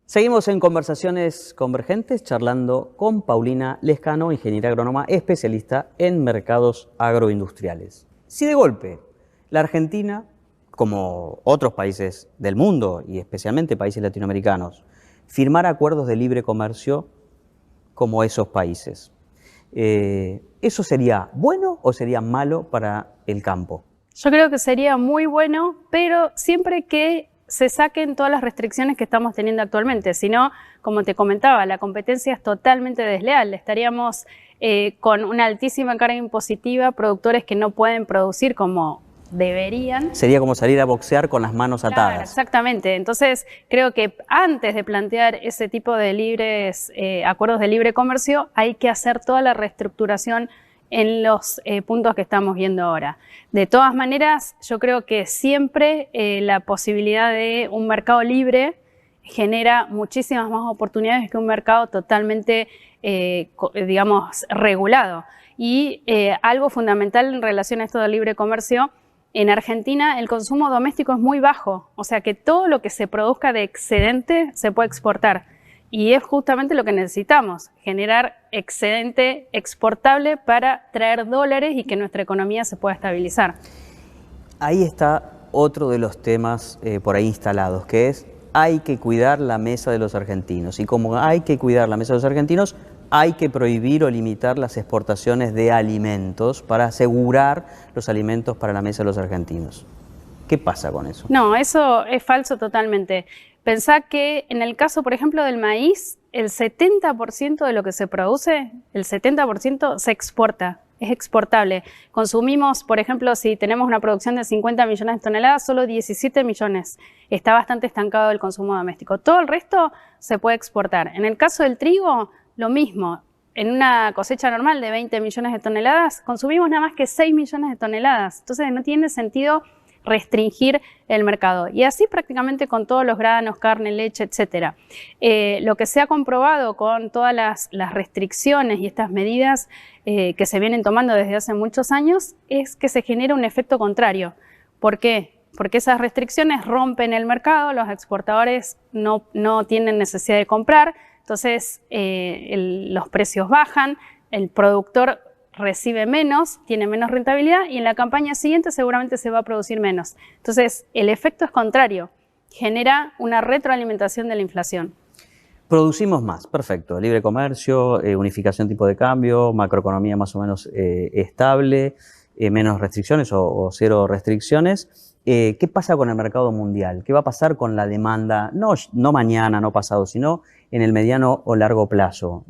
Seguimos en Conversaciones Convergentes charlando con Paulina Lescano, ingeniera agrónoma especialista en mercados agroindustriales. Si de golpe la Argentina, como otros países del mundo y especialmente países latinoamericanos, firmara acuerdos de libre comercio como esos países, ¿eso sería bueno o sería malo para el campo? Yo creo que sería muy bueno, pero siempre que se saquen todas las restricciones que estamos teniendo actualmente. Si no, como te comentaba, la competencia es totalmente desleal. Estaríamos con una altísima carga impositiva, productores que no pueden producir como deberían. Sería como salir a boxear con las manos atadas. Claro, exactamente. Entonces, creo que antes de plantear ese tipo de acuerdos de libre comercio, hay que hacer toda la reestructuración en los puntos que estamos viendo ahora. De todas maneras, yo creo que siempre la posibilidad de un mercado libre genera muchísimas más oportunidades que un mercado totalmente, digamos, regulado. Y algo fundamental en relación a esto del libre comercio, en Argentina el consumo doméstico es muy bajo, o sea que todo lo que se produzca de excedente se puede exportar. Y es justamente lo que necesitamos, generar excedente exportable para traer dólares y que nuestra economía se pueda estabilizar. Ahí está otro de los temas por ahí instalados, que es hay que cuidar la mesa de los argentinos. Y como hay que cuidar la mesa de los argentinos, hay que prohibir o limitar las exportaciones de alimentos para asegurar los alimentos para la mesa de los argentinos. ¿Qué pasa con eso? No, eso es falso totalmente. Pensá que en el caso, por ejemplo, del maíz, el 70% de lo que se produce, el 70% se exporta, es exportable. Consumimos, por ejemplo, si tenemos una producción de 50 millones de toneladas, solo 17 millones. Está bastante estancado el consumo doméstico. Todo el resto se puede exportar. En el caso del trigo, lo mismo. En una cosecha normal de 20 millones de toneladas, consumimos nada más que 6 millones de toneladas. Entonces no tiene sentido restringir el mercado. Y así prácticamente con todos los granos, carne, leche, etc. Lo que se ha comprobado con todas las restricciones y estas medidas que se vienen tomando desde hace muchos años es que se genera un efecto contrario. ¿Por qué? Porque esas restricciones rompen el mercado, los exportadores no tienen necesidad de comprar, entonces los precios bajan, el productor recibe menos, tiene menos rentabilidad y en la campaña siguiente seguramente se va a producir menos. Entonces, el efecto es contrario, genera una retroalimentación de la inflación. Producimos más, perfecto. Libre comercio, unificación tipo de cambio, macroeconomía más o menos estable, menos restricciones o cero restricciones. ¿Qué pasa con el mercado mundial? ¿Qué va a pasar con la demanda? No mañana, no pasado, sino en el mediano o largo plazo.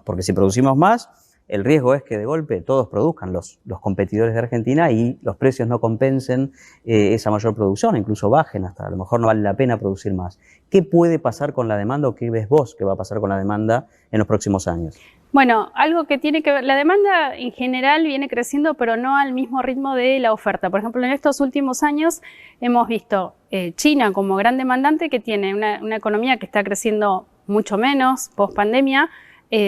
Porque si producimos más, el riesgo es que de golpe todos produzcan, los competidores de Argentina, y los precios no compensen esa mayor producción, incluso bajen hasta, a lo mejor no vale la pena producir más. ¿Qué puede pasar con la demanda o qué ves vos que va a pasar con la demanda en los próximos años? Bueno, algo que tiene que ver, la demanda en general viene creciendo, pero no al mismo ritmo de la oferta. Por ejemplo, en estos últimos años hemos visto China como gran demandante, que tiene una economía que está creciendo mucho menos post pandemia.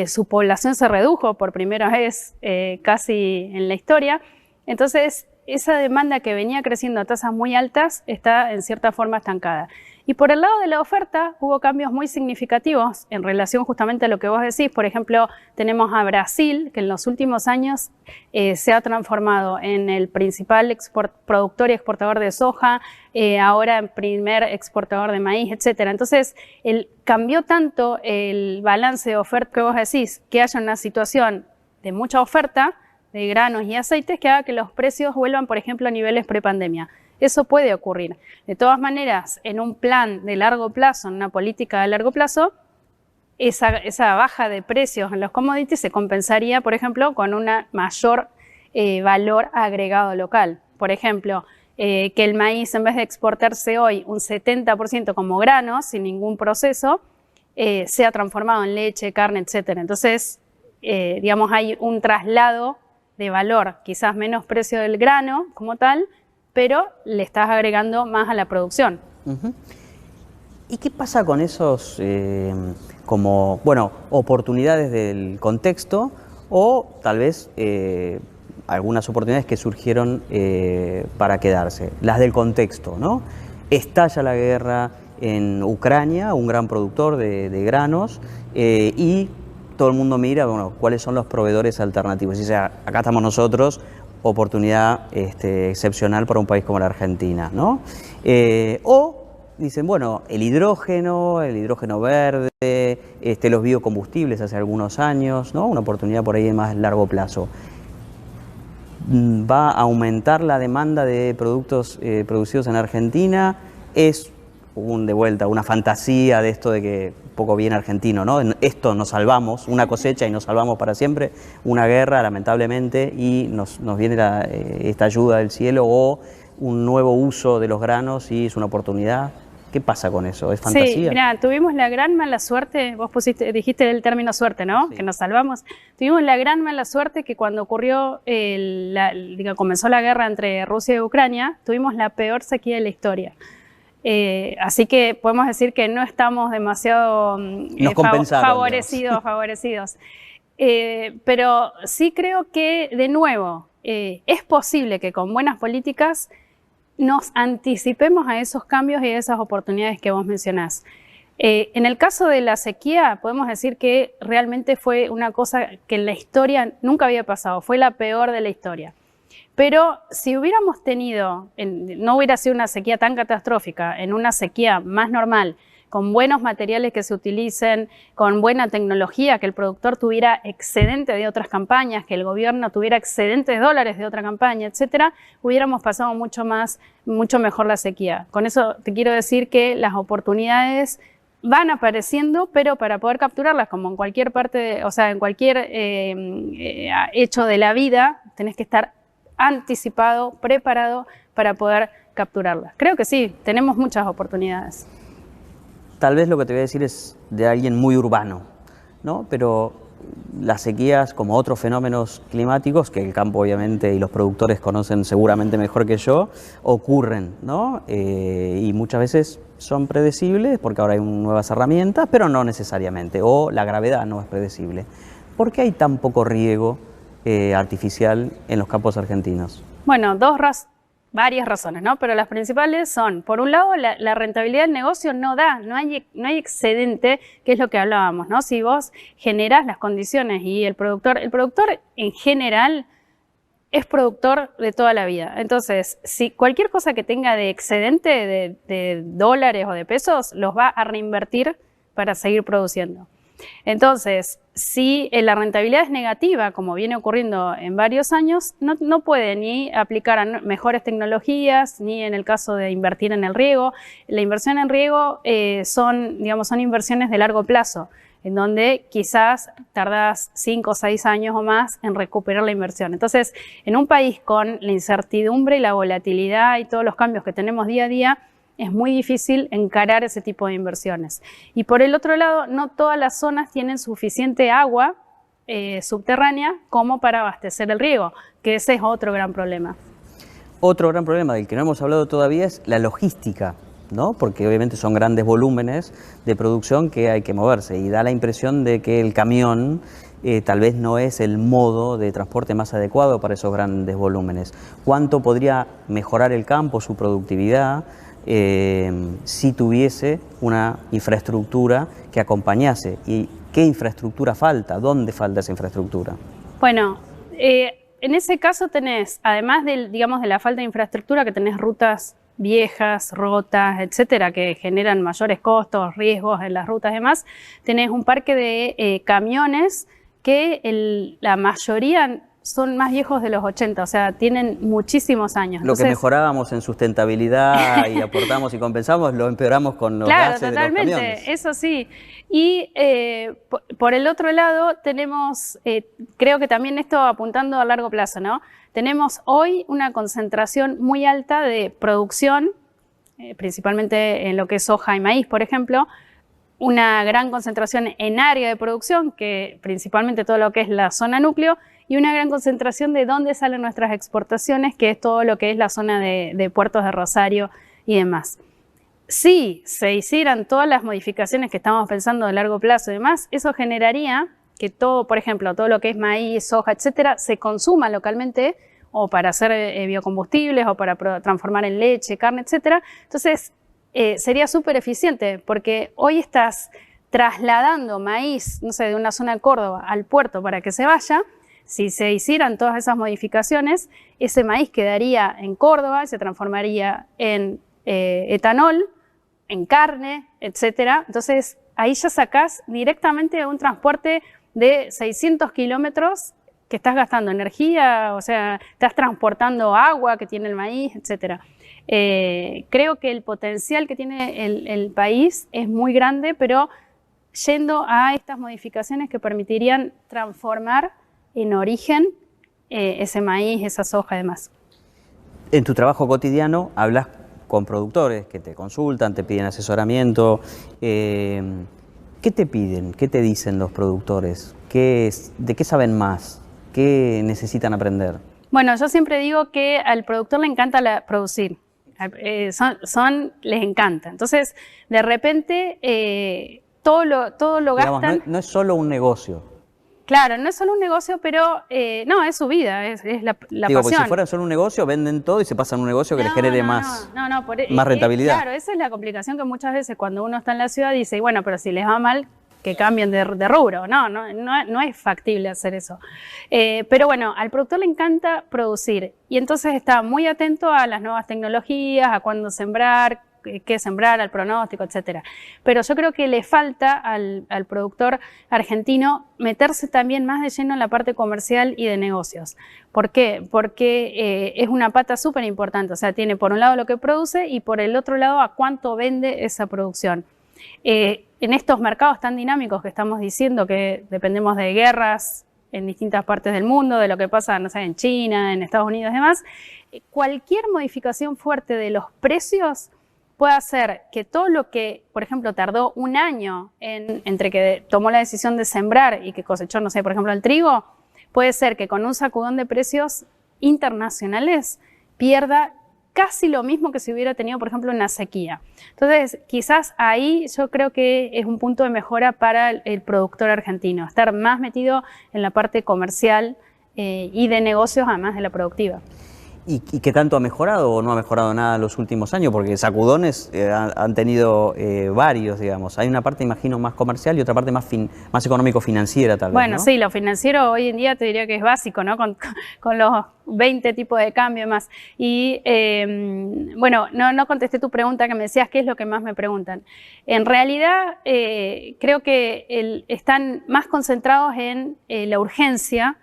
Su población se redujo por primera vez casi en la historia. Entonces, esa demanda que venía creciendo a tasas muy altas está en cierta forma estancada. Y por el lado de la oferta hubo cambios muy significativos en relación justamente a lo que vos decís. Por ejemplo, tenemos a Brasil, que en los últimos años se ha transformado en el principal productor y exportador de soja, ahora en primer exportador de maíz, etc. Entonces, cambió tanto el balance de oferta que vos decís, que haya una situación de mucha oferta de granos y aceites que haga que los precios vuelvan, por ejemplo, a niveles prepandemia. Eso puede ocurrir. De todas maneras, en un plan de largo plazo, en una política de largo plazo, esa baja de precios en los commodities se compensaría, por ejemplo, con un mayor valor agregado local. Por ejemplo, que el maíz, en vez de exportarse hoy un 70% como grano, sin ningún proceso, sea transformado en leche, carne, etc. Entonces, digamos, hay un traslado de valor, quizás menos precio del grano como tal, pero le estás agregando más a la producción. ¿Y qué pasa con esos, oportunidades del contexto o tal vez algunas oportunidades que surgieron para quedarse? Las del contexto, ¿no? Estalla la guerra, en Ucrania, un gran productor de granos, y todo el mundo mira, bueno, cuáles son los proveedores alternativos. Y sea, acá estamos nosotros, oportunidad excepcional para un país como la Argentina, ¿no? O dicen, bueno, el hidrógeno verde, los biocombustibles hace algunos años, ¿no? Una oportunidad por ahí de más largo plazo. ¿Va a aumentar la demanda de productos producidos en Argentina? Es de vuelta una fantasía de esto de que poco bien argentino, ¿no? En esto nos salvamos, una cosecha y nos salvamos para siempre, una guerra lamentablemente y nos viene esta ayuda del cielo o un nuevo uso de los granos y es una oportunidad. ¿Qué pasa con eso? ¿Es fantasía? Sí, mira, tuvimos la gran mala suerte, vos dijiste el término suerte, ¿no? Sí. Que nos salvamos. Tuvimos la gran mala suerte que cuando ocurrió, comenzó la guerra entre Rusia y Ucrania, tuvimos la peor sequía de la historia. Así que podemos decir que no estamos demasiado favorecidos. Pero sí creo que, de nuevo, es posible que con buenas políticas nos anticipemos a esos cambios y a esas oportunidades que vos mencionás. En el caso de la sequía, podemos decir que realmente fue una cosa que en la historia nunca había pasado, fue la peor de la historia. Pero si hubiéramos tenido, no hubiera sido una sequía tan catastrófica, en una sequía más normal, con buenos materiales que se utilicen, con buena tecnología, que el productor tuviera excedente de otras campañas, que el gobierno tuviera excedentes de dólares de otra campaña, etcétera, hubiéramos pasado mucho mejor la sequía. Con eso te quiero decir que las oportunidades van apareciendo, pero para poder capturarlas, como en cualquier parte, en cualquier hecho de la vida, tenés que estar anticipado, preparado para poder capturarlas. Creo que sí, tenemos muchas oportunidades. Tal vez lo que te voy a decir es de alguien muy urbano, ¿no? Pero las sequías, como otros fenómenos climáticos, que el campo obviamente y los productores conocen seguramente mejor que yo, ocurren, ¿no? Y muchas veces son predecibles porque ahora hay nuevas herramientas, pero no necesariamente, o la gravedad no es predecible. ¿Por qué hay tan poco riego artificial en los campos argentinos? Bueno, varias razones, ¿no? Pero las principales son, por un lado, la rentabilidad del negocio no hay excedente, que es lo que hablábamos, ¿no? Si vos generás las condiciones y el productor en general es productor de toda la vida. Entonces, si cualquier cosa que tenga de excedente de dólares o de pesos, los va a reinvertir para seguir produciendo. Entonces, si la rentabilidad es negativa, como viene ocurriendo en varios años, no puede ni aplicar mejores tecnologías, ni en el caso de invertir en el riego. La inversión en riego son inversiones de largo plazo, en donde quizás tardás 5 o 6 años o más en recuperar la inversión. Entonces, en un país con la incertidumbre y la volatilidad y todos los cambios que tenemos día a día, es muy difícil encarar ese tipo de inversiones. Y por el otro lado, no todas las zonas tienen suficiente agua subterránea como para abastecer el riego, que ese es otro gran problema. Otro gran problema del que no hemos hablado todavía es la logística, ¿no? Porque obviamente son grandes volúmenes de producción que hay que moverse y da la impresión de que el camión tal vez no es el modo de transporte más adecuado para esos grandes volúmenes. ¿Cuánto podría mejorar el campo, su productividad, si tuviese una infraestructura que acompañase? ¿Y qué infraestructura falta? ¿Dónde falta esa infraestructura? Bueno, en ese caso tenés, además de la falta de infraestructura, que tenés rutas viejas, rotas, etcétera, que generan mayores costos, riesgos en las rutas y demás, tenés un parque de camiones que la mayoría son más viejos de los 80, o sea, tienen muchísimos años. Lo que mejorábamos en sustentabilidad y aportamos y compensamos, lo empeoramos con los gases de los camiones. Eso sí. Y por el otro lado tenemos, creo que también esto apuntando a largo plazo, ¿no? Tenemos hoy una concentración muy alta de producción, principalmente en lo que es soja y maíz, por ejemplo, una gran concentración en área de producción, que principalmente todo lo que es la zona núcleo, y una gran concentración de dónde salen nuestras exportaciones, que es todo lo que es la zona de puertos de Rosario y demás. Si se hicieran todas las modificaciones que estamos pensando a largo plazo y demás, eso generaría que todo, por ejemplo, todo lo que es maíz, soja, etcétera, se consuma localmente o para hacer biocombustibles o para transformar en leche, carne, etcétera. Entonces, sería súper eficiente, porque hoy estás trasladando maíz, no sé, de una zona de Córdoba al puerto para que se vaya. Si se hicieran todas esas modificaciones, ese maíz quedaría en Córdoba y se transformaría en etanol, en carne, etcétera. Entonces, ahí ya sacás directamente un transporte de 600 kilómetros que estás gastando energía, o sea, estás transportando agua que tiene el maíz, etcétera. Creo que el potencial que tiene el país es muy grande, pero yendo a estas modificaciones que permitirían transformar en origen ese maíz, esa soja y demás. En tu trabajo cotidiano hablas con productores que te consultan, te piden asesoramiento. ¿Qué te piden? ¿Qué te dicen los productores? ¿De qué saben más? ¿Qué necesitan aprender? Bueno, yo siempre digo que al productor le encanta producir. Les encanta. Entonces, de repente, todo lo Digamos, gastan. no es solo un negocio. Claro, no es solo un negocio, pero no, es su vida, es la Digo, pasión. porque si fuera solo un negocio, venden todo y se pasan a un negocio que les genere más rentabilidad. Claro, esa es la complicación que muchas veces cuando uno está en la ciudad dice, bueno, pero si les va mal, que cambien de rubro. No es factible hacer eso. Pero bueno, al productor le encanta producir y entonces está muy atento a las nuevas tecnologías, a cuándo sembrar, qué sembrar, al pronóstico, etcétera. Pero yo creo que le falta al productor argentino meterse también más de lleno en la parte comercial y de negocios. ¿Por qué? Porque es una pata súper importante. O sea, tiene por un lado lo que produce y por el otro lado a cuánto vende esa producción. En estos mercados tan dinámicos que estamos diciendo que dependemos de guerras en distintas partes del mundo, de lo que pasa, no sé, en China, en Estados Unidos y demás, cualquier modificación fuerte de los precios puede hacer que todo lo que, por ejemplo, tardó un año entre que tomó la decisión de sembrar y que cosechó, no sé, por ejemplo, el trigo, puede ser que con un sacudón de precios internacionales pierda casi lo mismo que si hubiera tenido, por ejemplo, una sequía. Entonces, quizás ahí yo creo que es un punto de mejora para el productor argentino, estar más metido en la parte comercial y de negocios, además de la productiva. ¿Y qué tanto ha mejorado o no ha mejorado nada en los últimos años? Porque sacudones han tenido varios, digamos. Hay una parte, imagino, más comercial y otra parte más económico-financiera, tal vez, Bueno, ¿no? sí, lo financiero hoy en día te diría que es básico, ¿no? Con los 20 tipos de cambio y más. Y, bueno, no contesté tu pregunta que me decías, ¿qué es lo que más me preguntan? En realidad, creo que están más concentrados en la urgencia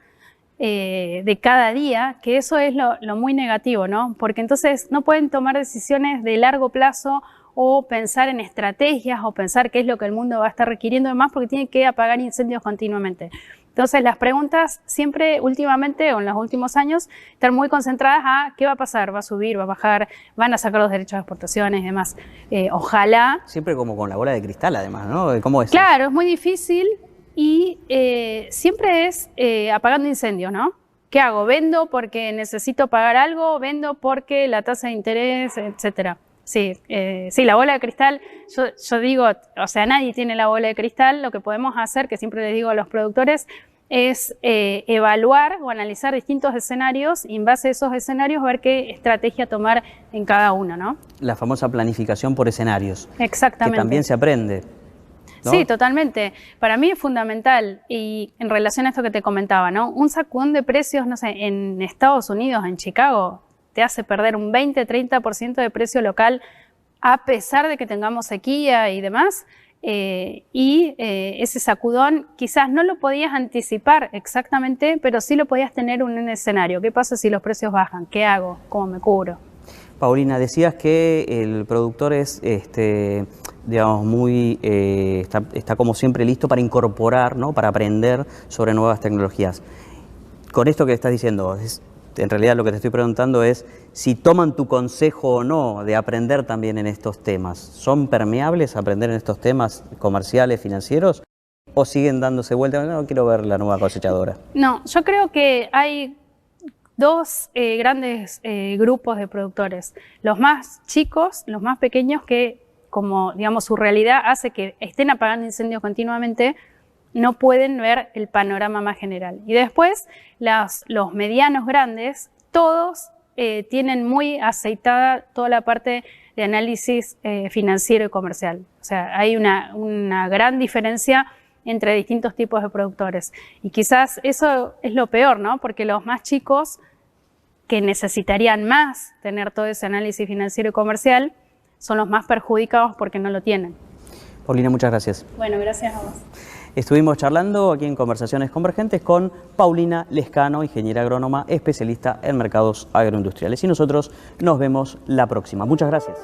de cada día, que eso es lo muy negativo, ¿no? Porque entonces no pueden tomar decisiones de largo plazo o pensar en estrategias o pensar qué es lo que el mundo va a estar requiriendo y demás porque tienen que apagar incendios continuamente. Entonces las preguntas siempre últimamente o en los últimos años están muy concentradas a qué va a pasar, va a subir, va a bajar, van a sacar los derechos de exportaciones y demás. Ojalá. Siempre como con la bola de cristal además, ¿no? ¿Cómo es? Claro, es muy difícil. Y siempre es apagando incendios, ¿no? ¿Qué hago? ¿Vendo porque necesito pagar algo? ¿Vendo porque la tasa de interés, etcétera? Sí, la bola de cristal, yo digo, o sea, nadie tiene la bola de cristal. Lo que podemos hacer, que siempre les digo a los productores, es evaluar o analizar distintos escenarios y en base a esos escenarios ver qué estrategia tomar en cada uno, ¿no? La famosa planificación por escenarios. Exactamente. Que también se aprende, ¿no? Sí, totalmente. Para mí es fundamental y en relación a esto que te comentaba, ¿no? Un sacudón de precios, no sé, en Estados Unidos, en Chicago, te hace perder un 20-30% de precio local a pesar de que tengamos sequía y demás. Ese sacudón quizás no lo podías anticipar exactamente, pero sí lo podías tener en un escenario. ¿Qué pasa si los precios bajan? ¿Qué hago? ¿Cómo me cubro? Paulina, decías que el productor es, digamos, está como siempre listo para incorporar, ¿no? Para aprender sobre nuevas tecnologías. Con esto que estás diciendo, en realidad lo que te estoy preguntando es si toman tu consejo o no de aprender también en estos temas. ¿Son permeables a aprender en estos temas comerciales, financieros? ¿O siguen dándose vuelta? No, quiero ver la nueva cosechadora. No, yo creo que hay dos grandes grupos de productores. Los más chicos, los más pequeños que, como digamos, su realidad hace que estén apagando incendios continuamente, no pueden ver el panorama más general. Y después, los medianos grandes, todos tienen muy aceitada toda la parte de análisis financiero y comercial. O sea, hay una gran diferencia entre distintos tipos de productores. Y quizás eso es lo peor, ¿no? Porque los más chicos, que necesitarían más tener todo ese análisis financiero y comercial, son los más perjudicados porque no lo tienen. Paulina, muchas gracias. Bueno, gracias a vos. Estuvimos charlando aquí en Conversaciones Convergentes con Paulina Lescano, ingeniera agrónoma, especialista en mercados agroindustriales. Y nosotros nos vemos la próxima. Muchas gracias.